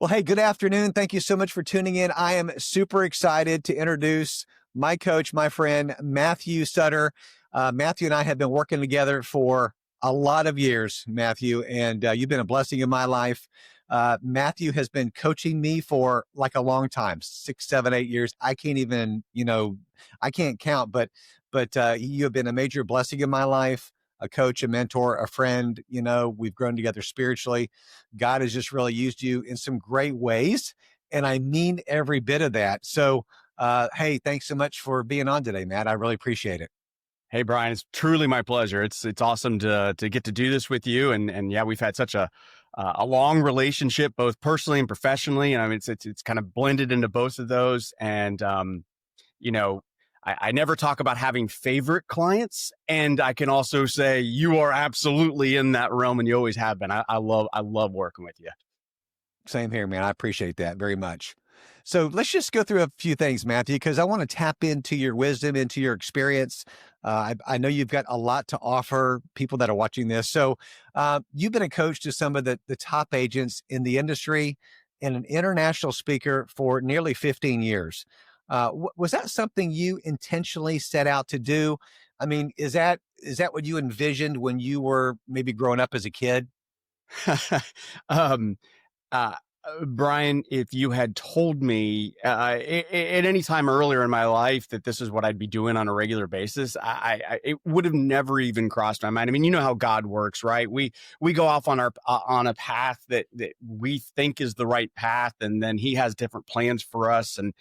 Well, hey, good afternoon. Thank you so much for tuning in. I am super excited to introduce my coach, my friend, Matthew Sutter. Matthew and I have been working together for a lot of years, Matthew, and you've been a blessing in my life. Matthew has been coaching me for like a long time, 6, 7, 8 years. I can't even, I can't count, but you have been a major blessing in my life, a coach, a mentor, a friend. We've grown together spiritually. God has just really used you in some great ways. And I mean every bit of that. So, hey, thanks so much for being on today, Matt. I really appreciate it. Hey, Brian, it's truly my pleasure. It's awesome to get to do this with you. And yeah, we've had such a long relationship, both personally and professionally. And I mean, it's kind of blended into both of those. And, you know, I never talk about having favorite clients. And I can also say you are absolutely in that realm, and you always have been. I love working with you. Same here, man. I appreciate that very much. So let's just go through a few things, Matthew, because I want to tap into your wisdom, into your experience. I know you've got a lot to offer people that are watching this. So you've been a coach to some of the top agents in the industry and an international speaker for nearly 15 years. Was that something you intentionally set out to do? I mean, is that what you envisioned when you were maybe growing up as a kid? um, uh, Brian, if you had told me at any time earlier in my life that this is what I'd be doing on a regular basis, it would have never even crossed my mind. I mean, you know how God works, right? We go off on on a path that we think is the right path, and then He has different plans for us. And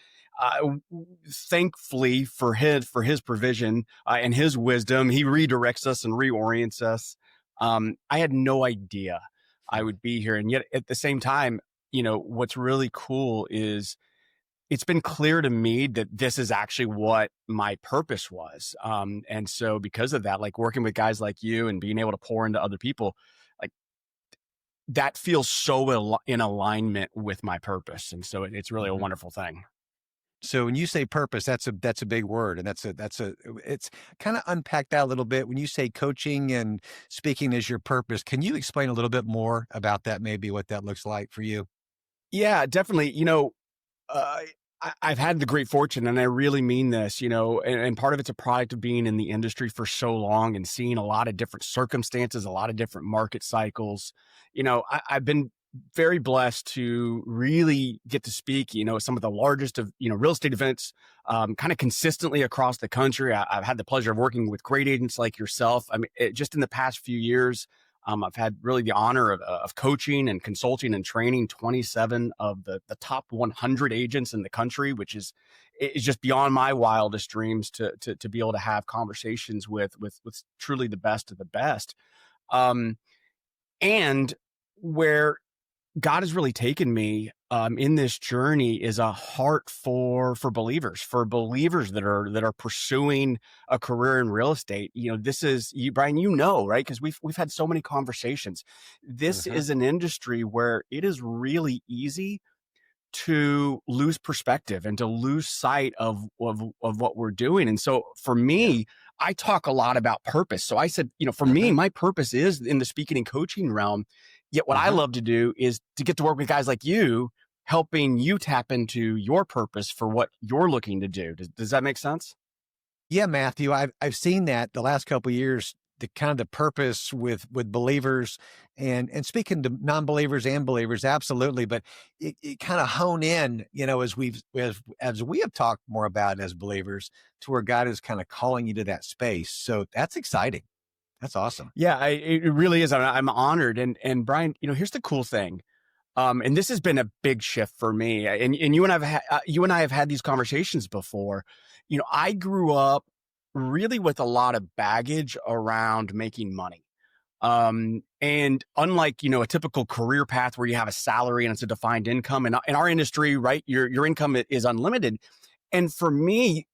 thankfully for His provision and His wisdom, He redirects us and reorients us. I had no idea I would be here, and yet at the same time, what's really cool is it's been clear to me that this is actually what my purpose was. And so because of that, like working with guys like you and being able to pour into other people, like that feels so in alignment with my purpose. And so it's really a wonderful thing. So when you say purpose, that's a big word, and it's kind of unpack that a little bit. When you say coaching and speaking is your purpose, can you explain a little bit more about that? Maybe what that looks like for you? Yeah, definitely. I've had the great fortune, and I really mean this, and part of it's a product of being in the industry for so long and seeing a lot of different circumstances, a lot of different market cycles. I've been very blessed to really get to speak, some of the largest of, real estate events, kind of consistently across the country. I've had the pleasure of working with great agents like yourself. I mean, just in the past few years, I've had really the honor of coaching and consulting and training 27 of the top 100 agents in the country, which is just beyond my wildest dreams to be able to have conversations with truly the best of the best. And where God has really taken me in this journey is a heart for believers that are pursuing a career in real estate. This is you, Brian, right? Because we've had so many conversations. This is an industry where it is really easy to lose perspective and to lose sight of what we're doing. And so for me, I talk a lot about purpose. So I said, for me, my purpose is in the speaking and coaching realm. Yet what I love to do is to get to work with guys like you, helping you tap into your purpose for what you're looking to do. Does that make sense? Yeah, Matthew, I've seen that the last couple of years, the kind of the purpose with believers and speaking to non-believers and believers, absolutely. But it kind of hone in, as we have talked more about as believers, to where God is kind of calling you to that space. So that's exciting. That's awesome. Yeah, it really is. I'm honored. And Brian, here's the cool thing. And this has been a big shift for me. And you and I have had these conversations before. I grew up really with a lot of baggage around making money. And unlike, a typical career path where you have a salary and it's a defined income, and in our industry, right, your income is unlimited. And for me,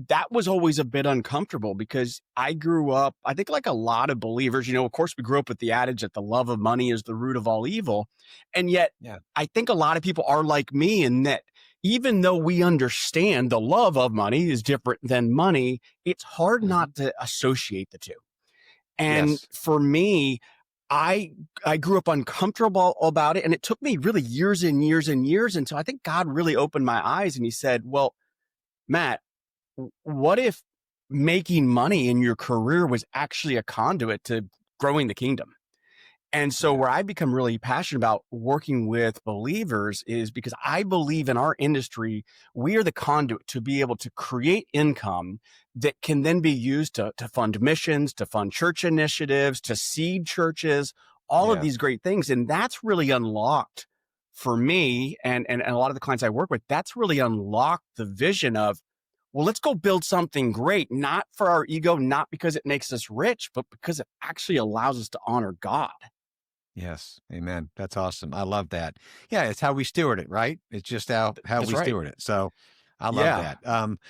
that was always a bit uncomfortable because I grew up, I think like a lot of believers, of course we grew up with the adage that the love of money is the root of all evil. And yet I think a lot of people are like me in that even though we understand the love of money is different than money, it's hard not to associate the two. And for me, I I grew up uncomfortable about it, and it took me really years and years and years until I think God really opened my eyes, and he said, "Well, Matt, what if making money in your career was actually a conduit to growing the kingdom?" And so Yeah. where I become really passionate about working with believers is because I believe in our industry, we are the conduit to be able to create income that can then be used to fund missions, to fund church initiatives, to seed churches, all of Yeah. these great things. And that's really unlocked for me and a lot of the clients I work with, that's really unlocked the vision of, well, let's go build something great, not for our ego, not because it makes us rich, but because it actually allows us to honor God. Yes. Amen. That's awesome. I love that. Yeah, it's how we steward it, right? It's just how That's we right. steward it. So I love Yeah. that.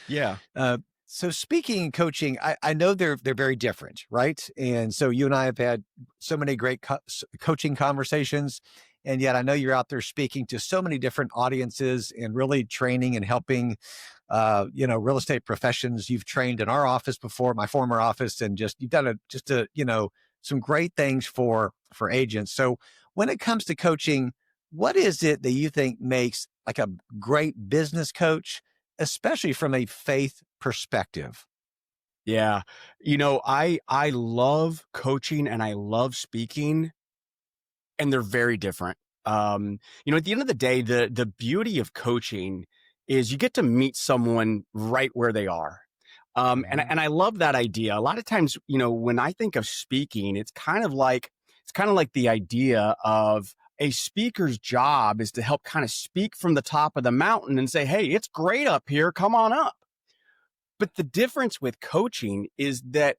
Yeah. Uh, so speaking and coaching, I know they're very different, right? And so you and I have had so many great coaching conversations, and yet I know you're out there speaking to so many different audiences and really training and helping, real estate professions. You've trained in our office before, my former office, and just you've done some great things for agents. So when it comes to coaching, what is it that you think makes like a great business coach, especially from a faith perspective? Yeah. I love coaching and I love speaking, and they're very different. At the end of the day, the beauty of coaching is you get to meet someone right where they are. And Hmm. and I love that idea. A lot of times, when I think of speaking, it's kind of like the idea of a speaker's job is to help kind of speak from the top of the mountain and say, "Hey, it's great up here. Come on up." But the difference with coaching is that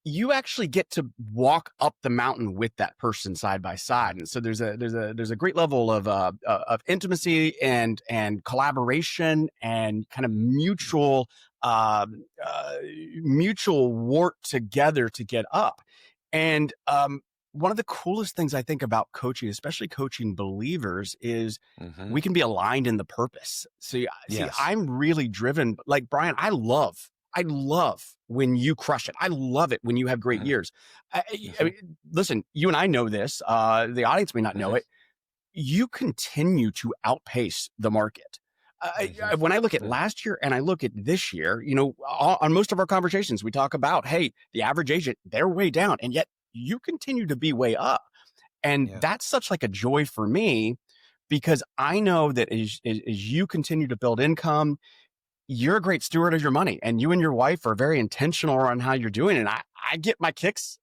you actually get to walk up the mountain with that person side by side, and so there's a great level of intimacy and collaboration and kind of mutual work together to get up. And one of the coolest things I think about coaching, especially coaching believers, is Hmm. we can be aligned in the purpose. See, Yes. I'm really driven. Like Brian, I love when you crush it. I love it when you have great years. I Hmm. mean, listen, you and I know this. The audience may not know Hmm. it. You continue to outpace the market. Hmm. When I look at last year and I look at this year, on most of our conversations, we talk about, hey, the average agent, they're way down, and yet you continue to be way up. And Yeah. that's such like a joy for me because I know that as you continue to build income, you're a great steward of your money, and you and your wife are very intentional on how you're doing. And I get my kicks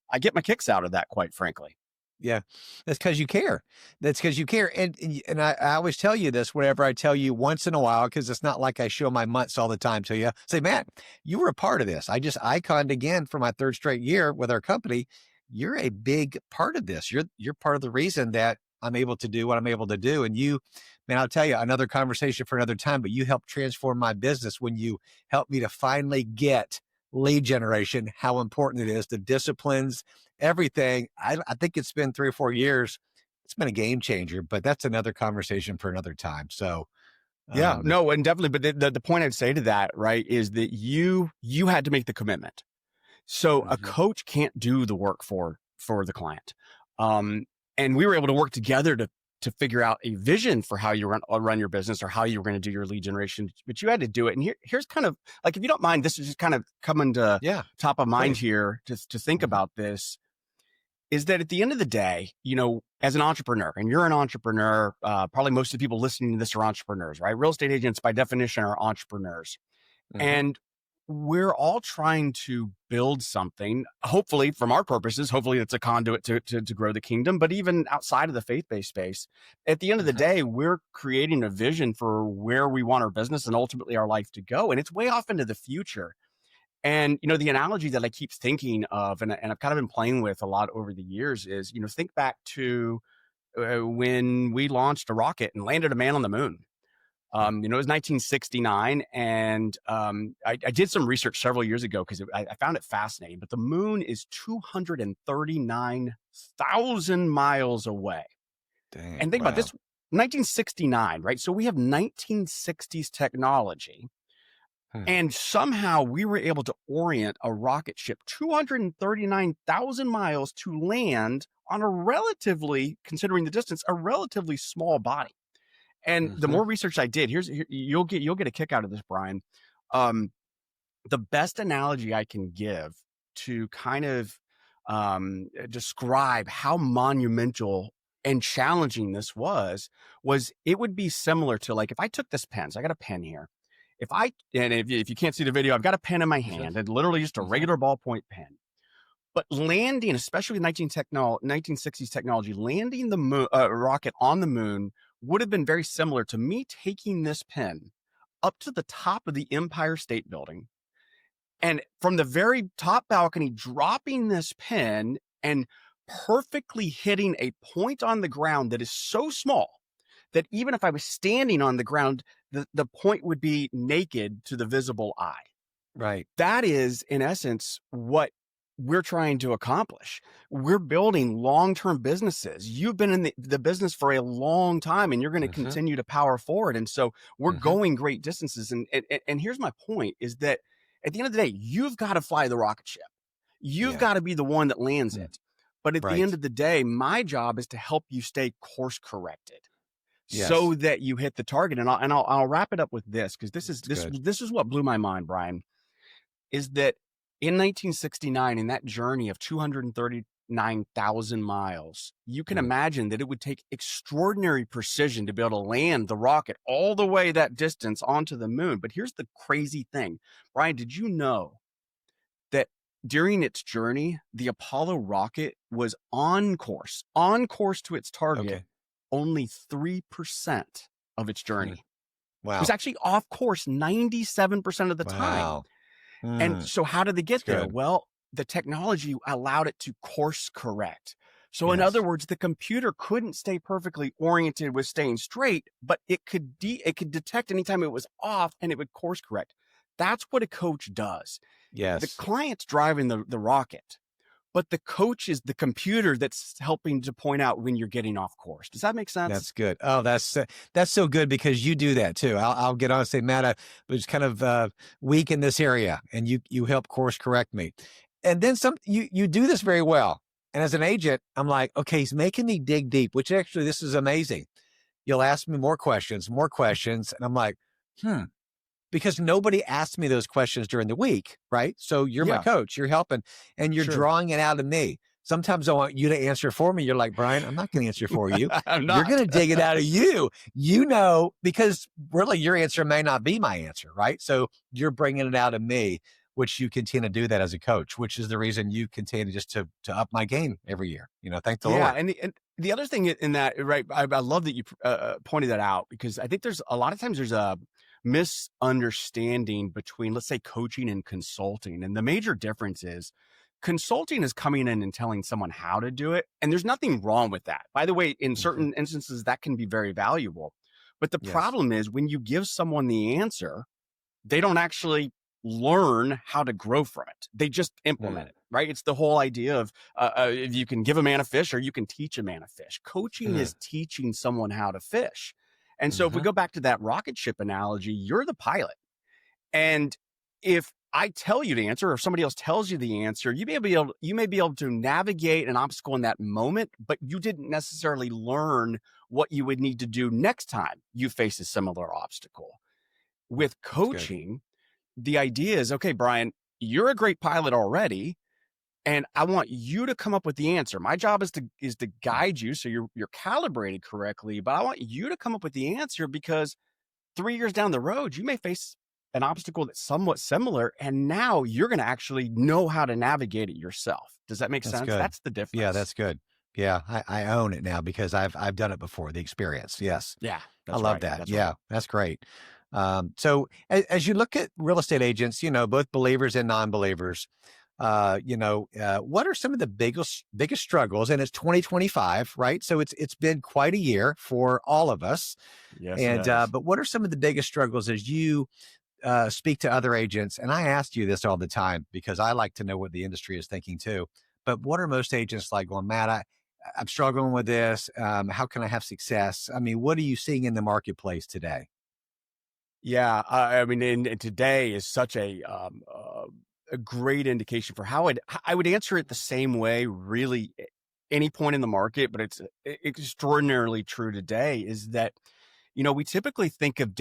out of that, quite frankly. Yeah, that's because you care. That's because you care. And I always tell you this whenever I tell you once in a while, because it's not like I show my months all the time to you. Say, Matt, you were a part of this. I just iconed again for my third straight year with our company. You're a big part of this. You're part of the reason that I'm able to do what I'm able to do. And you, man, I'll tell you another conversation for another time, but you helped transform my business when you helped me to finally get lead generation, how important it is, the disciplines, everything. I think it's been 3 or 4 years. It's been a game changer, but that's another conversation for another time. So, Yeah, um, no, and definitely. But the point I'd say to that, right, is that you had to make the commitment. So a mhm. coach can't do the work for the client. Um, and we were able to work together to figure out a vision for how you run your business or how you were going to do your lead generation. But you had to do it. And here's kind of like, if you don't mind, this is just kind of coming to Yeah, top of mind please. here to think Mhm. about this. Is that at the end of the day, as an entrepreneur, and you're an entrepreneur, probably most of the people listening to this are entrepreneurs, right? Real estate agents, by definition, are entrepreneurs. Mhm. And we're all trying to build something, hopefully, from our purposes, hopefully it's a conduit to grow the kingdom. But even outside of the faith-based space, at the end of the Mhm. day, we're creating a vision for where we want our business and ultimately our life to go. And it's way off into the future. And, the analogy that I keep thinking of, and I've kind of been playing with a lot over the years is, think back to when we launched a rocket and landed a man on the moon. Yeah. It was 1969, and I did some research several years ago because I found it fascinating. But the moon is 239,000 miles away. Dang. And think about Wow. this: 1969, right? So we have 1960s technology, Huh. And somehow we were able to orient a rocket ship 239,000 miles to land on a relatively, considering the distance, a relatively small body. And the Mm-hmm. more research I did, you'll get a kick out of this, Brian. Um, the best analogy I can give to kind of describe how monumental and challenging this was it would be similar to, like, if I took this pen. So I got a pen here. If you can't see the video, I've got a pen in my hand, and literally just a regular ballpoint pen. But landing, especially with 1960s technology, landing the rocket on the moon would have been very similar to me taking this pen up to the top of the Empire State Building, and from the very top balcony, dropping this pen and perfectly hitting a point on the ground that is so small that even if I was standing on the ground, the point would be naked to the visible eye. Right. That is, in essence, what we're trying to accomplish. We're building long-term businesses. You've been in the business for a long time, and you're going to continue to power forward. And so we're going great distances. And here's my point, is that at the end of the day, you've got to fly the rocket ship. You've got to be the one that lands it. But at the end of the day, my job is to help you stay course corrected. Yes. So that you hit the target. And I'll wrap it up with this, because this is what blew my mind, Brian, is that in 1969, in that journey of 239,000 miles, you can imagine that it would take extraordinary precision to be able to land the rocket all the way that distance onto the moon. But here's the crazy thing. Brian, did you know that during its journey, the Apollo rocket was on course to its target, only 3% of its journey? Wow. It was actually off course 97% of the time. And so how did they get there? Well, the technology allowed it to course correct. So in other words, the computer couldn't stay perfectly oriented with staying straight, but it could detect anytime it was off, and it would course correct. That's what a coach does. Yes. The client's driving the rocket, but the coach is the computer that's helping to point out when you're getting off course. Does that make sense? That's good. Oh, that's so good, because you do that too. I'll get on and say, Matt, I was kind of weak in this area, and you help course correct me. And then you do this very well. And as an agent, I'm like, okay, he's making me dig deep, which actually, this is amazing. You'll ask me more questions. And I'm like, because nobody asked me those questions during the week, right? So you're my coach, you're helping, and you're drawing it out of me. Sometimes I want you to answer for me. You're like, Brian, I'm not going to answer for you. I'm not. You're going to dig it out of you, because really your answer may not be my answer, right? So you're bringing it out of me, which you continue to do that as a coach, which is the reason you continue just to up my game every year. Thank the Lord. Yeah, and the other thing in that, right, I love that you pointed that out, because I think there's a lot of times there's a misunderstanding between, let's say, coaching and consulting. And the major difference is consulting is coming in and telling someone how to do it. And there's nothing wrong with that. By the way, in certain instances, that can be very valuable. But the problem is, when you give someone the answer, they don't actually learn how to grow from it. They just implement it, right? It's the whole idea of you can give a man a fish, or you can teach a man a fish. Coaching is teaching someone how to fish. And so if we go back to that rocket ship analogy, you're the pilot. And if I tell you the answer, or if somebody else tells you the answer, you may be able to navigate an obstacle in that moment, but you didn't necessarily learn what you would need to do next time you face a similar obstacle. With coaching, the idea is, okay, Brian, you're a great pilot already, and I want you to come up with the answer. My job is to guide you so you're calibrated correctly, but I want you to come up with the answer, because 3 years down the road, you may face an obstacle that's somewhat similar, and now you're going to actually know how to navigate it yourself. Does that make sense? Good. That's the difference. Yeah, that's good. Yeah, I own it now, because I've done it before, the experience. Yes. Yeah. I love that. That's great. So as you look at real estate agents, both believers and non-believers, what are some of the biggest struggles? And it's 2025, right? So it's been quite a year for all of us. Yes. And but what are some of the biggest struggles as you speak to other agents? And I ask you this all the time, because I like to know what the industry is thinking too. But what are most agents like going, Matt, I'm struggling with this. How can I have success? I mean, what are you seeing in the marketplace today? Yeah, I mean, and today is such a great indication for how I would answer it the same way, really, any point in the market, but it's extraordinarily true today. Is that we typically think of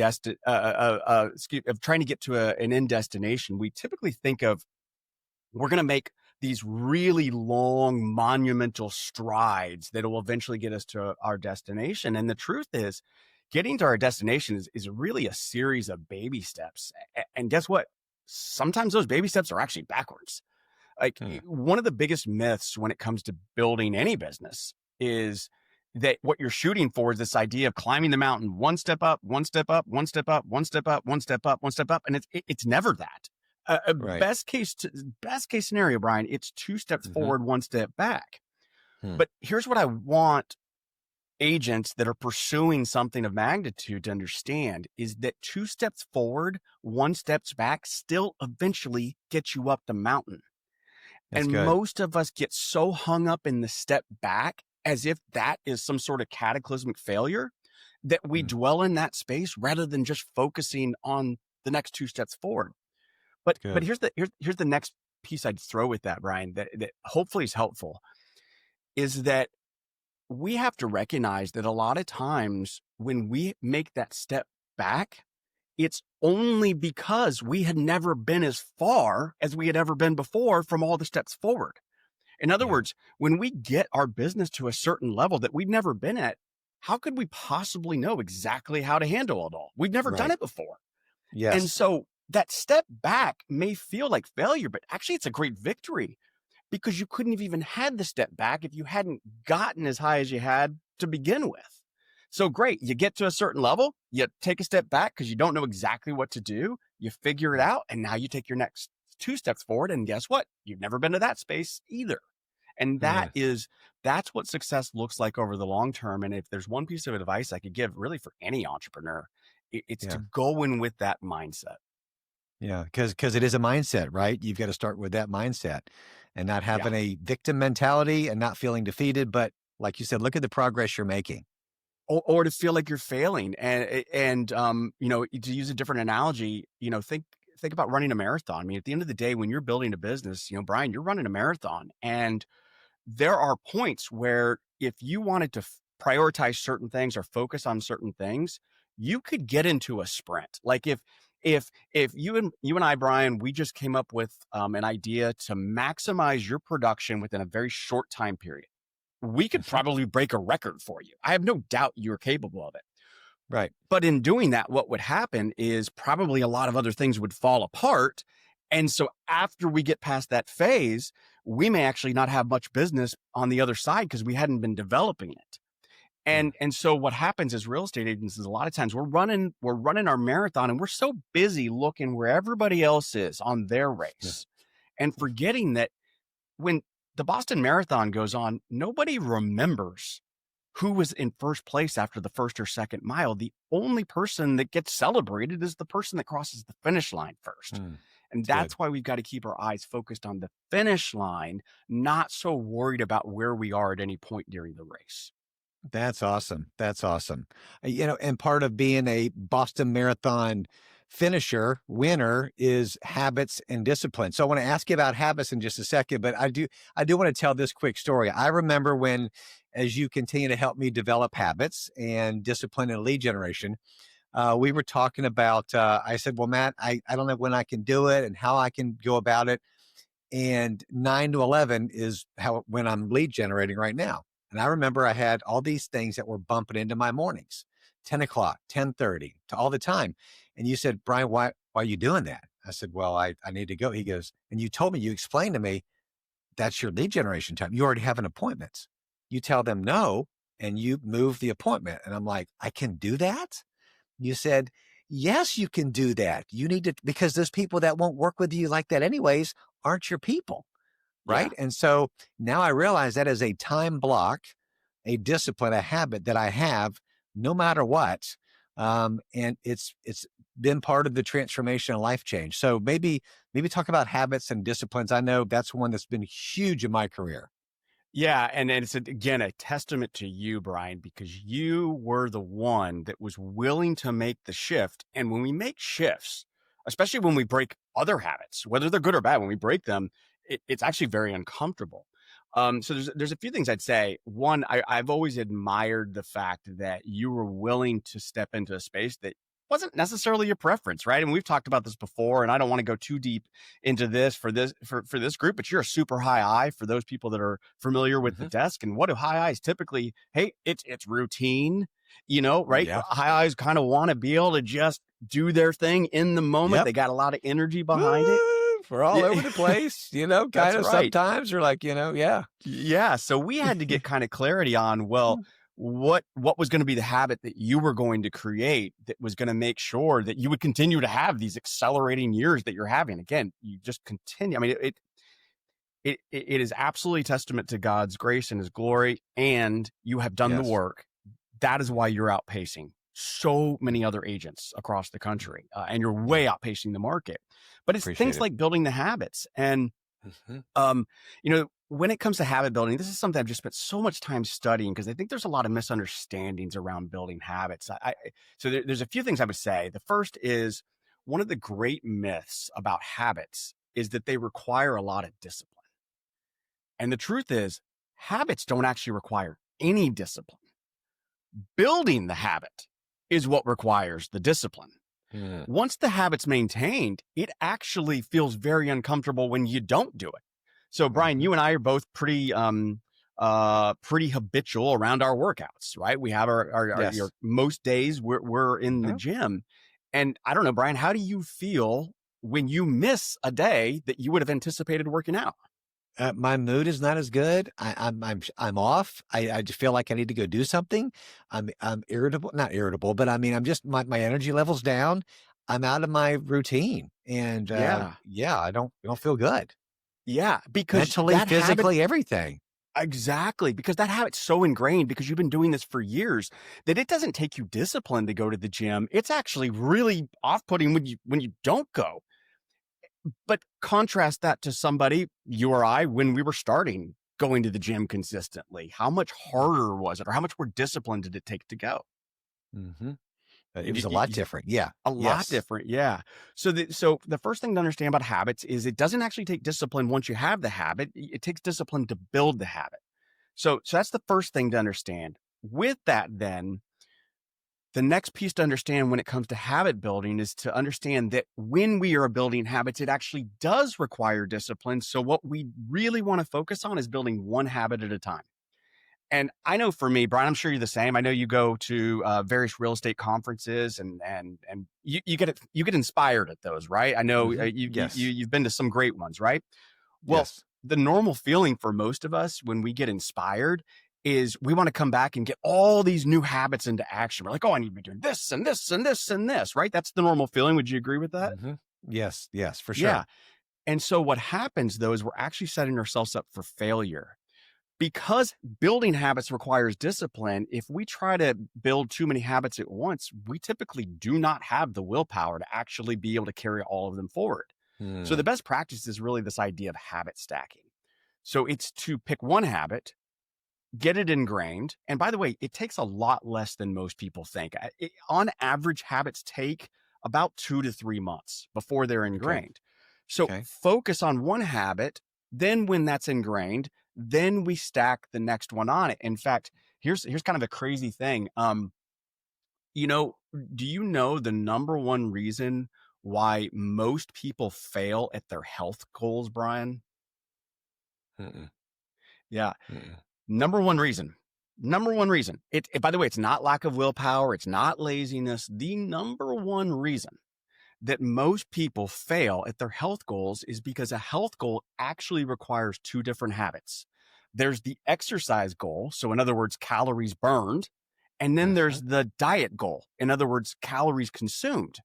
of trying to get to an end destination. We typically think of we're going to make these really long, monumental strides that will eventually get us to our destination. And the truth is, getting to our destination is really a series of baby steps. And guess what? Sometimes those baby steps are actually backwards. Like Hmm. one of the biggest myths when it comes to building any business is that what you're shooting for is this idea of climbing the mountain one step up, one step up, one step up, one step up, one step up, one step up, and it's never that. Right. Best case scenario, Brian, it's two steps Hmm. forward, one step back. Hmm. But here's what I want agents that are pursuing something of magnitude to understand is that two steps forward, one steps back still eventually gets you up the mountain. That's And good. most of us get so hung up in the step back as if that is some sort of cataclysmic failure that we Hmm. dwell in that space rather than just focusing on the next two steps forward. But Good. here's the next piece I'd throw with that, Brian, that hopefully is helpful, is that we have to recognize that a lot of times when we make that step back, it's only because we had never been as far as we had ever been before from all the steps forward. In other Yeah. words, when we get our business to a certain level that we've never been at, how could we possibly know exactly how to handle it all? We've never done Right. it before. And Yes. so that step back may feel like failure, but actually it's a great victory because you couldn't have even had the step back if you hadn't gotten as high as you had to begin with. So great, you get to a certain level, you take a step back because you don't know exactly what to do, you figure it Yeah. out, and now you take your next two steps forward. And guess what? You've never been to that space either. And Yeah. that's what success looks like over the long term. And if there's one piece of advice I could give really for any entrepreneur, it's to Yeah. go in with that mindset. Yeah. Because it is a mindset, right? You've got to start with that mindset and not Yeah. having a victim mentality and not feeling defeated. But like you said, look at the progress you're making. Or to feel like you're failing. And to use a different analogy, think about running a marathon. I mean, at the end of the day, when you're building a business, Brian, you're running a marathon, and there are points where if you wanted to prioritize certain things or focus on certain things, you could get into a sprint. Like if you and I, Brian, we just came up with an idea to maximize your production within a very short time period, we could Mhm. probably break a record for you. I have no doubt you're capable of it. Right. But in doing that, what would happen is probably a lot of other things would fall apart. And so after we get past that phase, we may actually not have much business on the other side because we hadn't been developing it. Mm. And so what happens as real estate agents is a lot of times we're running our marathon and we're so busy looking where everybody else is on their Yeah. race and forgetting that when the Boston Marathon goes on, nobody remembers who was in first place after the first or second mile. The only person that gets celebrated is the person that crosses the finish line first. Mm. And It's good. that's why we've got to keep our eyes focused on the finish line, not so worried about where we are at any point during the race. That's awesome. That's awesome. And part of being a Boston Marathon finisher, winner is habits and discipline. So I want to ask you about habits in just a second, but I do want to tell this quick story. I remember when, as you continue to help me develop habits and discipline and lead generation, we were talking about, I said, well, Matt, I don't know when I can do it and how I can go about it. And 9 to 11 is when I'm lead generating right now. And I remember I had all these things that were bumping into my mornings, 10 o'clock, 10:30 to all the time. And you said, Brian, why are you doing that? I said, well, I need to go. He goes, and you explained to me, that's your lead generation time. You already have an appointment. You tell them no, and you move the appointment. And I'm like, I can do that? You said, yes, you can do that. You need to, because those people that won't work with you like that anyways aren't your people. Yeah. Right. And so now I realize that is a time block, a discipline, a habit that I have no matter what. And it's been part of the transformation and life change. So maybe talk about habits and disciplines. I know that's one that's been huge in my career. Yeah, and it's again a testament to you, Brian, because you were the one that was willing to make the shift. And when we make shifts, especially when we break other habits, whether they're good or bad, when we break them, it's actually very uncomfortable. So there's a few things I'd say. One, I've always admired the fact that you were willing to step into a space that wasn't necessarily your preference, right? And we've talked about this before, and I don't want to go too deep into this for this group, but you're a super high I for those people that are familiar with the desk. And what do high I's typically? Hey, it's routine, right? Yeah. High I's kind of want to be able to just do their thing in the moment. Yep. They got a lot of energy behind it. We're all over the place, kind of right. sometimes we're like, yeah. Yeah. So we had to get kind of clarity on, well, what was going to be the habit that you were going to create that was going to make sure that you would continue to have these accelerating years that you're having. Again, you just continue. I mean, it is absolutely testament to God's grace and his glory, and you have done the work. That is why you're outpacing so many other agents across the country, and you're way outpacing the market. But it's things like building the habits. And, when it comes to habit building, this is something I've just spent so much time studying because I think there's a lot of misunderstandings around building habits. So there's a few things I would say. The first is one of the great myths about habits is that they require a lot of discipline. And the truth is, habits don't actually require any discipline. Building the habit is what requires the discipline. Once the habit's maintained, it actually feels very uncomfortable when you don't do it. So, Brian, you and I are both pretty habitual around our workouts, right? We have our most days we're in the gym. And I don't know, Brian, how do you feel when you miss a day that you would have anticipated working out? My mood is not as good. I'm off. I just feel like I need to go do something. I'm irritable, not irritable, but I mean, I'm just, my energy level's down. I'm out of my routine, and I don't feel good. Yeah, because mentally, physically, everything. Exactly, because that habit's so ingrained because you've been doing this for years that it doesn't take you discipline to go to the gym. It's actually really off-putting when you don't go. But contrast that to somebody, you or I, when we were starting going to the gym consistently. How much harder was it, or how much more discipline did it take to go? It was a lot different. Yeah. A lot different. Yeah. So the first thing to understand about habits is it doesn't actually take discipline once you have the habit. It takes discipline to build the habit. So that's the first thing to understand. With that, then, the next piece to understand when it comes to habit building is to understand that when we are building habits, it actually does require discipline. So what we really want to focus on is building one habit at a time. And I know for me, Brian, I'm sure you're the same. I know you go to various real estate conferences and you get inspired at those, right? I know you've been to some great ones, right? Well, the normal feeling for most of us when we get inspired is we want to come back and get all these new habits into action. We're like, oh, I need to be doing this and this and this and this, right? That's the normal feeling. Would you agree with that? Yes, for sure. Yeah. And so what happens though is we're actually setting ourselves up for failure. Because building habits requires discipline, if we try to build too many habits at once, we typically do not have the willpower to actually be able to carry all of them forward. So the best practice is really this idea of habit stacking. So it's to pick one habit, get it ingrained. And by the way, it takes a lot less than most people think. On average, habits take about 2 to 3 months before they're ingrained. So focus on one habit. Then when that's ingrained, then we stack the next one on it. In fact, here's kind of a crazy thing. Do you know the number one reason why most people fail at their health goals, Brian? Yeah. Number one reason. By the way, it's not lack of willpower. It's not laziness. The number one reason that most people fail at their health goals is because a health goal actually requires two different habits. There's the exercise goal. So in other words, calories burned. And then there's the diet goal. In other words, calories consumed.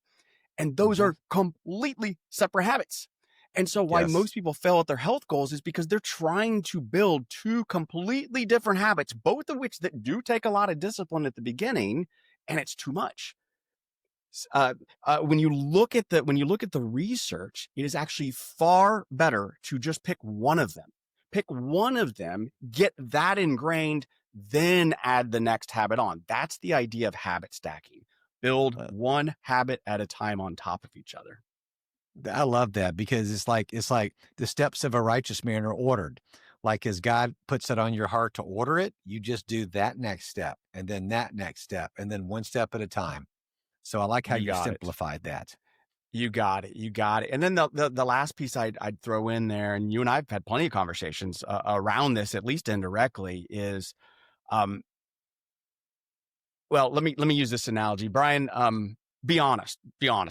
And those are completely separate habits. And so why most people fail at their health goals is because they're trying to build two completely different habits, both of which that do take a lot of discipline at the beginning, and it's too much. When you look at the research, it is actually far better to just pick one of them. pick one of them, get that ingrained, then add the next habit on. That's the idea of habit stacking. Build one habit at a time on top of each other. I love that, because it's like the steps of a righteous man are ordered. Like, as God puts it on your heart to order it, you just do that next step, and then that next step, and then one step at a time. So I like how you simplified that. You got it. You got it. And then the last piece I'd throw in there, and you and I've had plenty of conversations around this, at least indirectly, is, well, let me use this analogy, Brian. Be honest,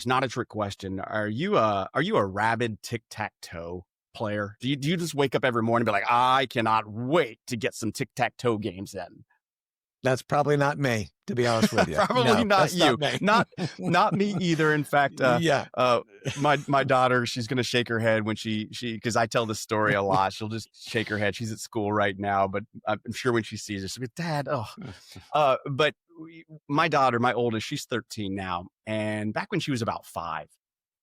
not a trick question. Are you a rabid tic-tac-toe player? Do you just wake up every morning and be like, I cannot wait to get some tic-tac-toe games in? That's probably not me, to be honest with you. Probably not you. Not me either. In fact, my daughter, she's going to shake her head when she, because I tell this story a lot. She'll just shake her head. She's at school right now, but I'm sure when she sees it, she'll be, Dad, but my daughter, my oldest, she's 13 now. And back when she was about 5,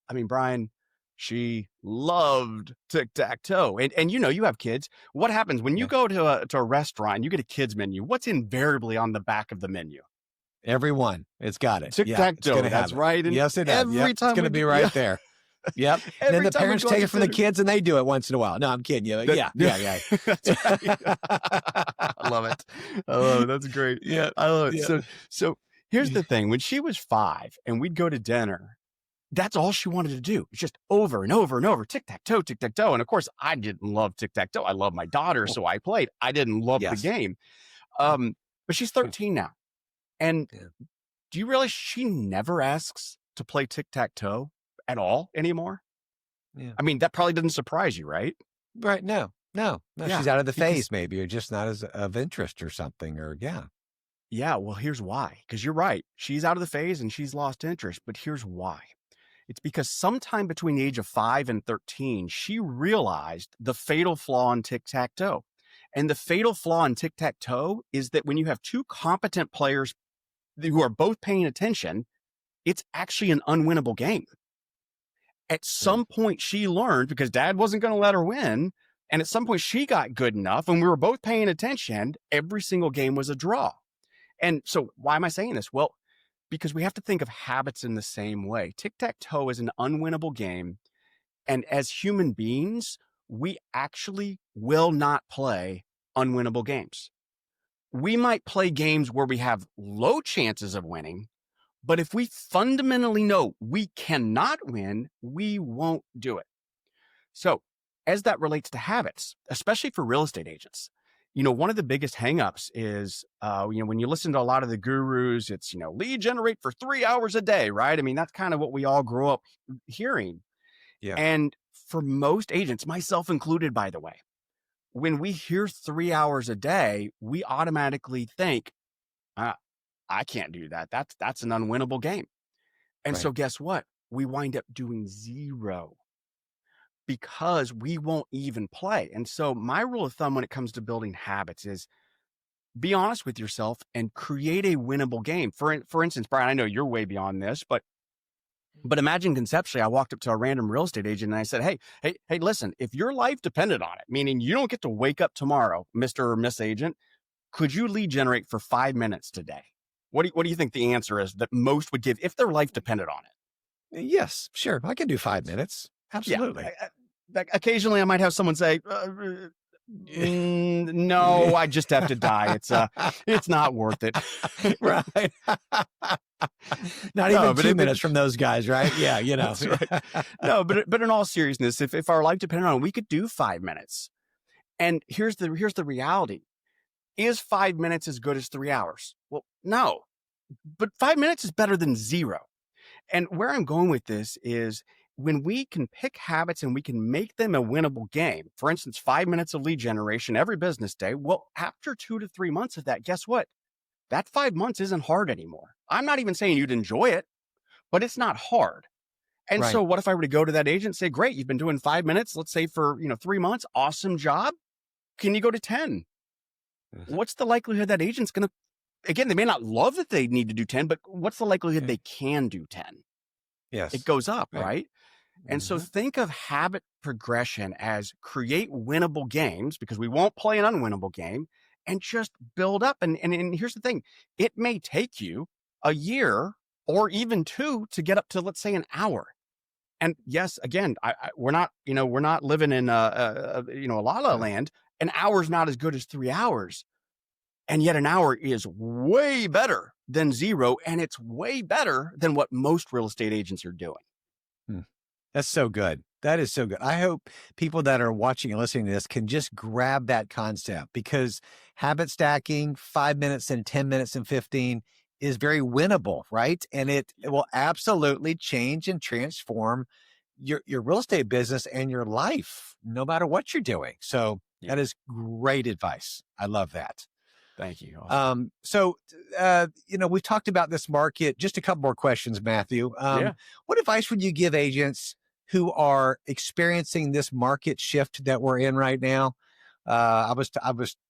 I mean, Brian, she loved tic-tac-toe. And you have kids. What happens when you go to a restaurant and you get a kids menu? What's invariably on the back of the menu? Everyone. It's got it. Tic-tac-toe. That's right. And yes, it does. Every time it's going to be right there. Yep. And then the parents take it from the kids and they do it once in a while. No, I'm kidding you. Yeah. That's right. I love it. That's great. Yeah. I love it. Yeah. So here's the thing. When she was 5 and we'd go to dinner, that's all she wanted to do. It's just over and over and over, tic-tac-toe, tic-tac-toe. And of course, I didn't love tic-tac-toe. I love my daughter, so I played. I didn't love the game. But she's 13 now. And do you realize she never asks to play tic-tac-toe at all anymore? Yeah. I mean, that probably doesn't surprise you, right? Right. No. She's out of the phase, maybe, or just not as of interest or something, or Yeah, well, here's why. Because you're right. She's out of the phase and she's lost interest. But here's why. It's because sometime between the age of 5 and 13, she realized the fatal flaw in tic-tac-toe. And the fatal flaw in tic-tac-toe is that when you have two competent players who are both paying attention, it's actually an unwinnable game. At some point, she learned, because Dad wasn't going to let her win, and at some point she got good enough, and we were both paying attention, every single game was a draw. And so why am I saying this? Well, because we have to think of habits in the same way. Tic-tac-toe is an unwinnable game. And as human beings, we actually will not play unwinnable games. We might play games where we have low chances of winning, but if we fundamentally know we cannot win, we won't do it. So as that relates to habits, especially for real estate agents, one of the biggest hangups is, when you listen to a lot of the gurus, it's, lead generate for 3 hours a day, right? I mean, that's kind of what we all grew up hearing. Yeah. And for most agents, myself included, by the way, when we hear 3 hours a day, we automatically think, I can't do that. That's an unwinnable game. And so guess what? We wind up doing 0. Because we won't even play. And so my rule of thumb when it comes to building habits is be honest with yourself and create a winnable game. For instance, Brian, I know you're way beyond this, but imagine conceptually, I walked up to a random real estate agent and I said, hey, listen, if your life depended on it, meaning you don't get to wake up tomorrow, Mr. or Miss Agent, could you lead generate for 5 minutes today? What do you think the answer is that most would give if their life depended on it? Yes, sure. I can do 5 minutes. Absolutely. Yeah. Occasionally I might have someone say, no, I just have to die. It's not worth it. Right. Not even 2 minutes from those guys, right? Yeah. That's right. No, but in all seriousness, if our life depended on it, we could do 5 minutes. And here's the reality. Is 5 minutes as good as 3 hours? Well, no, but 5 minutes is better than 0. And where I'm going with this is, when we can pick habits and we can make them a winnable game, for instance, 5 minutes of lead generation every business day, well, after 2 to 3 months of that, guess what? That 5 months isn't hard anymore. I'm not even saying you'd enjoy it, but it's not hard. And so what if I were to go to that agent and say, great, you've been doing 5 minutes, let's say for 3 months, awesome job. Can you go to 10? What's the likelihood that agent's going to, again, they may not love that they need to do 10, but what's the likelihood they can do 10? Yes. It goes up, right? And so Mm-hmm. think of habit progression as create winnable games, because we won't play an unwinnable game, and just build up. And here's the thing. It may take you a year or even two to get up to, let's say, an hour. And yes, again, we're not living in a la la land. An hour's not as good as 3 hours. And yet an hour is way better than zero. And it's way better than what most real estate agents are doing. That's so good. That is so good. I hope people that are watching and listening to this can just grab that concept, because habit stacking, 5 minutes and 10 minutes and 15 is very winnable, right? And it will absolutely change and transform your real estate business and your life, no matter what you're doing. So that is great advice. I love that. Thank you. Awesome. We've talked about this market. Just a couple more questions, Matthew. What advice would you give agents who are experiencing this market shift that we're in right now? I was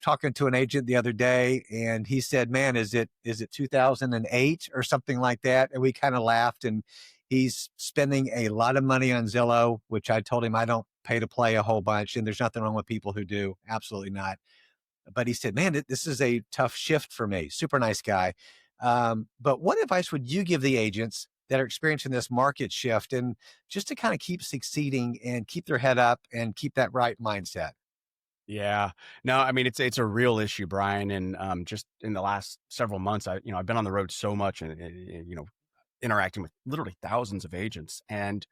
talking to an agent the other day, and he said, "Man, is it 2008 or something like that?" And we kind of laughed. And he's spending a lot of money on Zillow, which I told him I don't pay to play a whole bunch, and there's nothing wrong with people who do. Absolutely not. But he said, "Man, this is a tough shift for me." Super nice guy. But what advice would you give the agents that are experiencing this market shift, and just to kind of keep succeeding and keep their head up and keep that right mindset? Yeah, no, I mean, it's a real issue, Brian. And just in the last several months, I've been on the road so much, and interacting with literally thousands of agents. And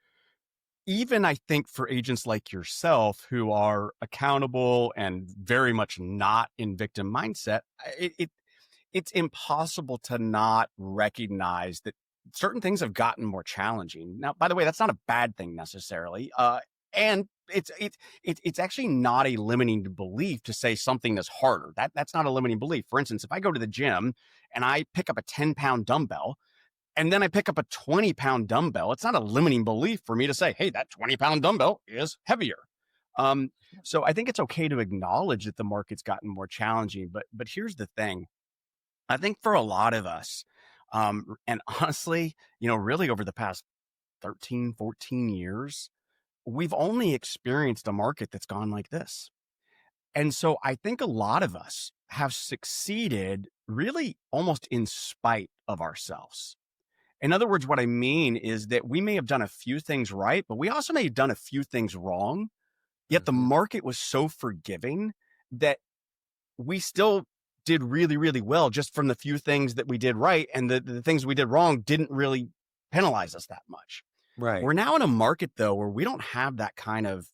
even I think for agents like yourself who are accountable and very much not in victim mindset, it's impossible to not recognize that certain things have gotten more challenging. Now, by the way, that's not a bad thing necessarily. And it's actually not a limiting belief to say something is harder. That's not a limiting belief. For instance, if I go to the gym and I pick up a 10-pound dumbbell, and then I pick up a 20-pound dumbbell, it's not a limiting belief for me to say, hey, that 20-pound dumbbell is heavier. So I think it's okay to acknowledge that the market's gotten more challenging. But here's the thing. I think for a lot of us, and honestly, really over the past 13, 14 years, we've only experienced a market that's gone like this. And so I think a lot of us have succeeded really almost in spite of ourselves. In other words, what I mean is that we may have done a few things right, but we also may have done a few things wrong. Yet the market was so forgiving that we still did really, really well just from the few things that we did right. And the things we did wrong didn't really penalize us that much. Right. We're now in a market, though, where we don't have that kind of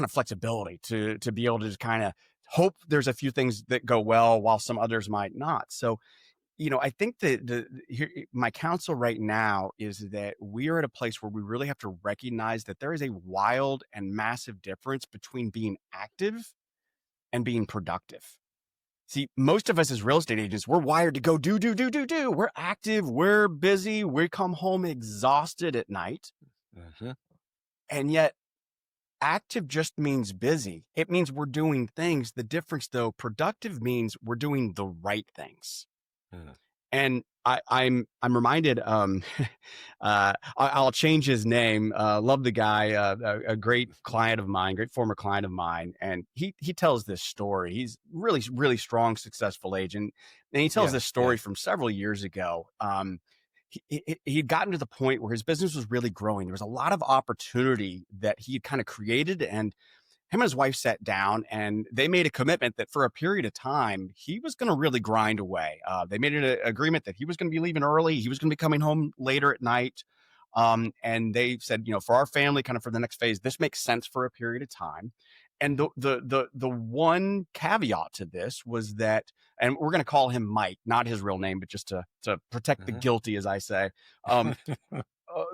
flexibility to be able to just kind of hope there's a few things that go well while some others might not. So, I think that my counsel right now is that we are at a place where we really have to recognize that there is a wild and massive difference between being active and being productive. See, most of us as real estate agents, we're wired to go do. We're active, we're busy, we come home exhausted at night. And yet active just means busy. It means we're doing things. The difference, though, productive means we're doing the right things. And I'm reminded, I'll change his name. Love the guy, a great client of mine, great former client of mine. And he tells this story. He's really, really strong, successful agent. And he tells this story from several years ago. He'd gotten to the point where his business was really growing. There was a lot of opportunity that he had kind of created, and him and his wife sat down and they made a commitment that for a period of time, he was going to really grind away. They made an agreement that he was going to be leaving early. He was going to be coming home later at night. And they said, for our family, kind of for the next phase, this makes sense for a period of time. And the one caveat to this was that, and we're going to call him Mike, not his real name, but just to protect the guilty, as I say,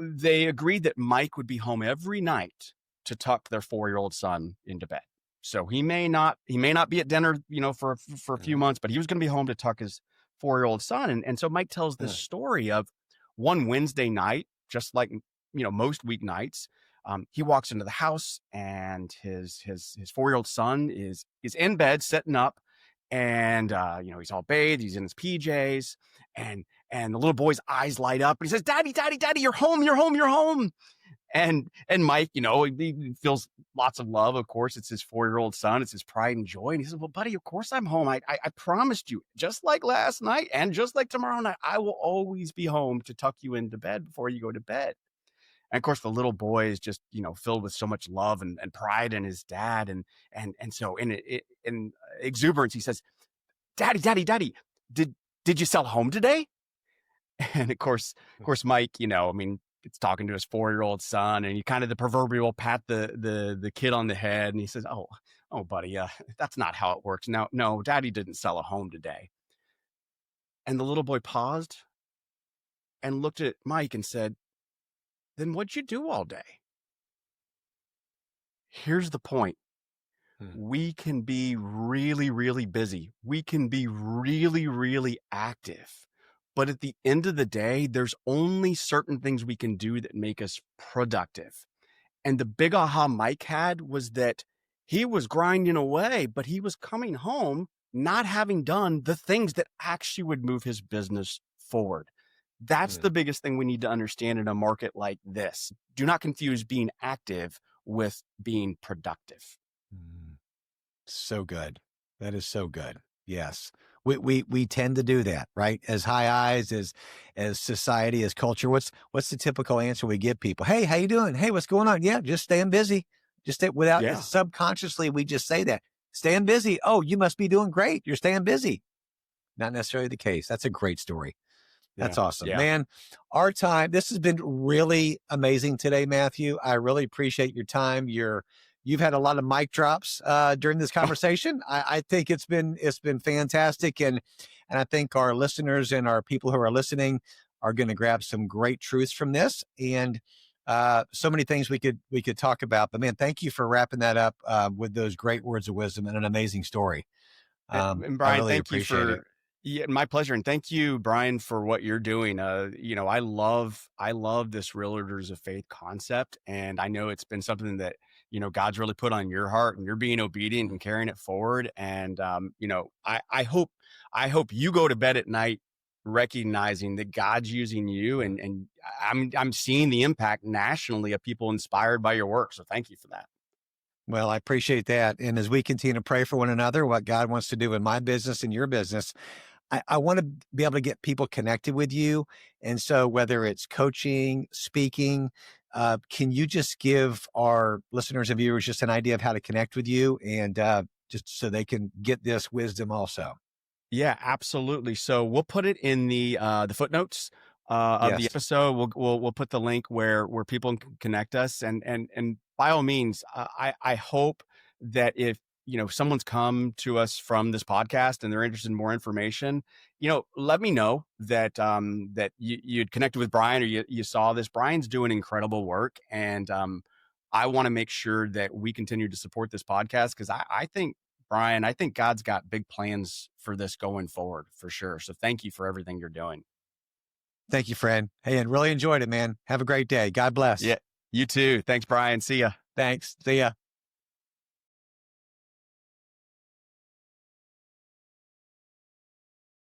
they agreed that Mike would be home every night to tuck their 4-year-old son into bed. So he may not be at dinner, for a few months, but he was going to be home to tuck his 4-year-old son. And so Mike tells this story of one Wednesday night, just like, most weeknights, he walks into the house and his 4-year-old son is in bed, sitting up, and, he's all bathed, he's in his PJs, and the little boy's eyes light up and he says, Daddy, you're home. And Mike, he feels lots of love. Of course, it's his 4-year-old son. It's his pride and joy. And he says, well, buddy, of course I'm home. I promised you, just like last night and just like tomorrow night, I will always be home to tuck you into bed before you go to bed. And of course, the little boy is just, filled with so much love and pride in his dad. And so in exuberance, he says, Daddy, Daddy, Daddy, did you sell home today? And of course, Mike, it's talking to his 4-year-old son, and he kind of the proverbial pat the kid on the head, and he says, "Oh, buddy, that's not how it works. No, Daddy didn't sell a home today." And the little boy paused and looked at Mike and said, "Then what'd you do all day?" Here's the point. We can be really, really busy. We can be really, really active. But at the end of the day, there's only certain things we can do that make us productive. And the big aha Mike had was that he was grinding away, but he was coming home not having done the things that actually would move his business forward. That's the biggest thing we need to understand in a market like this. Do not confuse being active with being productive. So good. That is so good. Yes. We tend to do that, right? As high eyes, as society, as culture. What's the typical answer we give people? Hey, how you doing? Hey, what's going on? Yeah, just staying busy. Subconsciously, we just say that. Staying busy. Oh, you must be doing great. You're staying busy. Not necessarily the case. That's a great story. That's awesome, man. Our time. This has been really amazing today, Matthew. I really appreciate your time. You've had a lot of mic drops during this conversation. I think it's been fantastic, and I think our listeners and our people who are listening are going to grab some great truths from this, and so many things we could talk about. But man, thank you for wrapping that up with those great words of wisdom and an amazing story. And Brian, really thank you for it. Yeah, my pleasure. And thank you, Brian, for what you're doing. I love this Realtors of Faith concept. And I know it's been something that, God's really put on your heart, and you're being obedient and carrying it forward. And, I hope you go to bed at night recognizing that God's using you, and I'm seeing the impact nationally of people inspired by your work. So thank you for that. Well, I appreciate that. And as we continue to pray for one another, what God wants to do in my business and your business, I want to be able to get people connected with you. And so whether it's coaching, speaking, can you just give our listeners and viewers just an idea of how to connect with you, and just so they can get this wisdom also? Yeah, absolutely. So we'll put it in the footnotes of the episode. We'll put the link where people can connect us, and by all means, I hope that if someone's come to us from this podcast and they're interested in more information, let me know that that you'd connected with Brian, or you saw this. Brian's doing incredible work, and I want to make sure that we continue to support this podcast, because I think, Brian, God's got big plans for this going forward, for sure. So thank you for everything you're doing. Thank you, friend. Hey, and really enjoyed it, man. Have a great day. God bless. Yeah, you too. Thanks, Brian. See ya. Thanks. See ya.